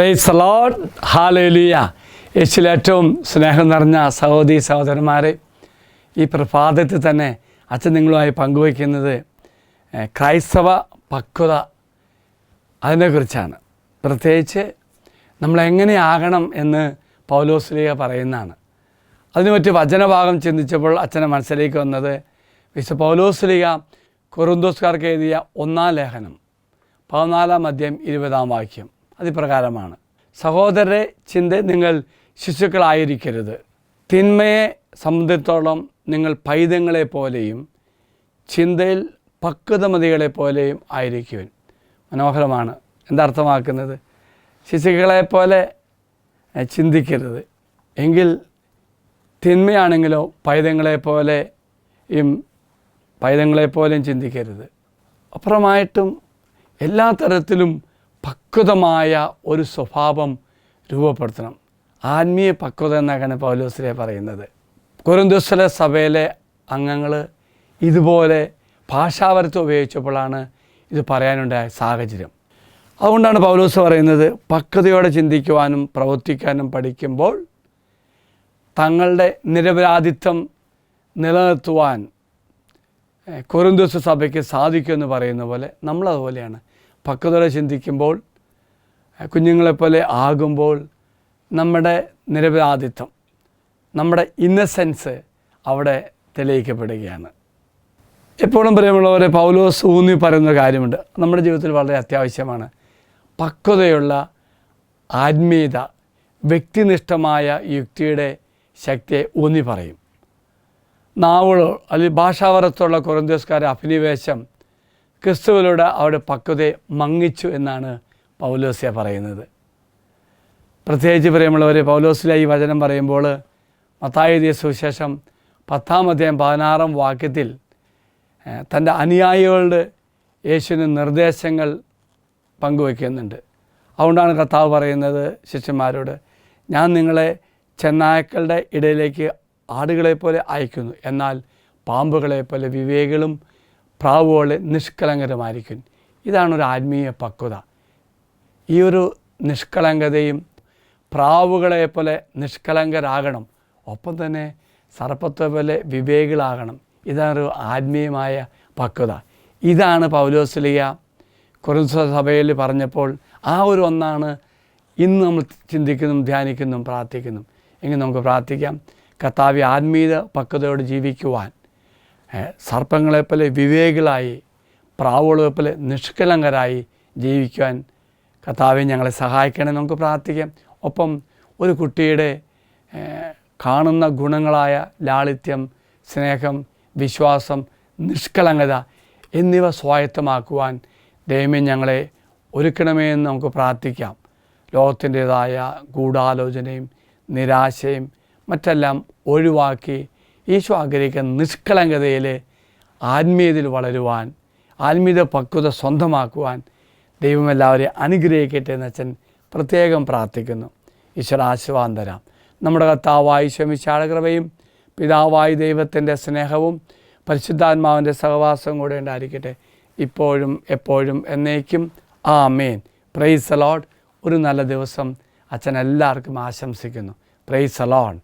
Price the Lord, hallelujah. യേശുവിൽ ഏറ്റവും സ്നേഹം നിറഞ്ഞ സഹോദരി സഹോദരന്മാരെ, ഈ പ്രഭാതത്തിൽ തന്നെ അച്ഛൻ നിങ്ങളുമായി പങ്കുവയ്ക്കുന്നത് ക്രൈസ്തവ പക്വത അതിനെക്കുറിച്ചാണ്. പ്രത്യേകിച്ച് നമ്മളെങ്ങനെയാകണം എന്ന് പൗലോസ്ലീഹ പറയുന്നതാണ്. അതിന് പറ്റി വചനഭാഗം ചിന്തിച്ചപ്പോൾ അച്ഛൻ്റെ മനസ്സിലേക്ക് വന്നത് വിശുദ്ധ പൗലോസ്ലീഹ കൊറിന്തോസ്കാർക്ക് എഴുതിയ 1-ാം ലേഖനം 14-ാം അധ്യായം 20-ാം വാക്യം അതിപ്രകാരമാണ്: സഹോദരരെ, ചിന്ത നിങ്ങൾ ശിശുക്കളായിരിക്കരുത്. തിന്മയെ സംബന്ധിച്ചിടത്തോളം നിങ്ങൾ പൈതങ്ങളെ പോലെയും ചിന്തയിൽ പക്വതമതികളെ പോലെയും ആയിരിക്കുവിൻ. മനോഹരമാണ്. എന്താർത്ഥമാക്കുന്നത്? ശിശുക്കളെപ്പോലെ ചിന്തിക്കരുത്. എങ്കിൽ തിന്മയാണെങ്കിലോ പൈതങ്ങളെപ്പോലെയും ചിന്തിക്കരുത്. അപ്പുറമായിട്ടും എല്ലാ തരത്തിലും പക്വതമായ ഒരു സ്വഭാവം രൂപപ്പെടുത്തണം. ആത്മീയ പക്വത എന്നാണ് പൗലോസ്ലീഹ പറയുന്നത്. കൊരിന്ത്യസിലെ സഭയിലെ അംഗങ്ങൾ ഇതുപോലെ ഭാഷാവരത്വം ഉപയോഗിച്ചപ്പോഴാണ് ഇത് പറയാനുണ്ടായ സാഹചര്യം. അതുകൊണ്ടാണ് പൗലോസ് പറയുന്നത്, പക്വതയോടെ ചിന്തിക്കുവാനും പ്രവർത്തിക്കാനും പഠിക്കുമ്പോൾ തങ്ങളുടെ നിരപരാധിത്വം നിലനിർത്തുവാൻ കൊരിന്ത്യസ് സഭയ്ക്ക് സാധിക്കുമെന്ന് പറയുന്ന പോലെ നമ്മളതുപോലെയാണ്. പക്വതയോടെ ചിന്തിക്കുമ്പോൾ, കുഞ്ഞുങ്ങളെപ്പോലെ ആകുമ്പോൾ നമ്മുടെ നിരപരാധിത്വം, നമ്മുടെ ഇന്നസെൻസ് അവിടെ തെളിയിക്കപ്പെടുകയാണ്. എപ്പോഴും പ്രിയമുള്ളവരെ, പൗലോസ് ഊന്നി പറയുന്ന കാര്യമുണ്ട്, നമ്മുടെ ജീവിതത്തിൽ വളരെ അത്യാവശ്യമാണ്. പക്വതയുള്ള ആത്മീയത, വ്യക്തിനിഷ്ഠമായ യുക്തിയുടെ ശക്തിയെ ഊന്നി പറയും. നാവുകളോ അല്ലെങ്കിൽ ഭാഷാവരത്തുള്ള കൊരിന്ത്യസ്കാരുടെ അഭിനിവേശം ക്രിസ്തുവിലൂടെ അവരുടെ പക്വതയെ മങ്ങിച്ചു എന്നാണ് പൗലോസ്ലീഹ പറയുന്നത്. പ്രത്യേകിച്ച് പ്രിയമുള്ളവരെ, പൗലോസ്ലീഹ ഈ വചനം പറയുമ്പോൾ മത്തായി എഴുതിയ സുവിശേഷം 10-ാം അധ്യായം 16-ാം വാക്യത്തിൽ തൻ്റെ അനുയായികളുടെ യേശുവിന് നിർദ്ദേശങ്ങൾ പങ്കുവയ്ക്കുന്നുണ്ട്. അതുകൊണ്ടാണ് കർത്താവ് പറയുന്നത് ശിഷ്യന്മാരോട്, ഞാൻ നിങ്ങളെ ചെന്നായ്ക്കളുടെ ഇടയിലേക്ക് ആടുകളെപ്പോലെ അയക്കുന്നു, എന്നാൽ പാമ്പുകളെപ്പോലെ വിവേകികളും പ്രാവുകളെ നിഷ്കളങ്കരമായിരിക്കും. ഇതാണൊരു ആത്മീയ പക്വത. ഈ ഒരു നിഷ്കളങ്കതയും പ്രാവുകളെപ്പോലെ നിഷ്കളങ്കരാകണം, ഒപ്പം തന്നെ സർപ്പത്തെ പോലെ വിവേകികളാകണം. ഇതാണ് ആത്മീയമായ പക്വത. ഇതാണ് പൗലോസ്ലീഹ കൊരിന്ത്യ സഭയിൽ പറഞ്ഞപ്പോൾ ആ ഒരു ഒന്നാണ് ഇന്ന് നമ്മൾ ചിന്തിക്കുന്നതും ധ്യാനിക്കുന്നതും പ്രാർത്ഥിക്കുന്നതും. എങ്കിൽ നമുക്ക് പ്രാർത്ഥിക്കാം. കർത്താവേ, ആത്മീയ പക്വതയോടെ ജീവിക്കുവാൻ, സർപ്പങ്ങളെപ്പോലെ വിവേകികളായി പ്രാവുകളെപ്പോലെ നിഷ്കളങ്കരായി ജീവിക്കുവാൻ കർത്താവേ ഞങ്ങളെ സഹായിക്കണേ. നമുക്ക് പ്രാർത്ഥിക്കാം. ഒപ്പം ഒരു കുട്ടിയുടെ കാണുന്ന ഗുണങ്ങളായ ലാളിത്യം, സ്നേഹം, വിശ്വാസം, നിഷ്കളങ്കത എന്നിവ സ്വായത്തമാക്കുവാൻ ദൈവമേ ഞങ്ങളെ ഒരുക്കണമേ എന്ന് നമുക്ക് പ്രാർത്ഥിക്കാം. ലോകത്തിൻ്റേതായ ഗൂഢാലോചനയും നിരാശയും മറ്റെല്ലാം ഒഴിവാക്കി ഈശോ ആഗ്രഹിക്കുന്ന നിഷ്കളങ്കതയിൽ ആത്മീയതയിൽ വളരുവാൻ, ആത്മീയ പക്വത സ്വന്തമാക്കുവാൻ ദൈവം എല്ലാവരെയും അനുഗ്രഹിക്കട്ടെ എന്ന് അച്ഛൻ പ്രത്യേകം പ്രാർത്ഥിക്കുന്നു. ഈശ്വര ആശീർവാദം തരാം. നമ്മുടെ കർത്താവായ ഈശോ മിശിഹായുടെ കൃപയും പിതാവായ ദൈവത്തിൻ്റെ സ്നേഹവും പരിശുദ്ധാത്മാവിൻ്റെ സഹവാസവും കൂടെ ഉണ്ടായിരിക്കട്ടെ, ഇപ്പോഴും എപ്പോഴും എന്നേക്കും. ആമേൻ. Praise the Lord. ഒരു നല്ല ദിവസം അച്ഛൻ എല്ലാവർക്കും ആശംസിക്കുന്നു. Praise the Lord.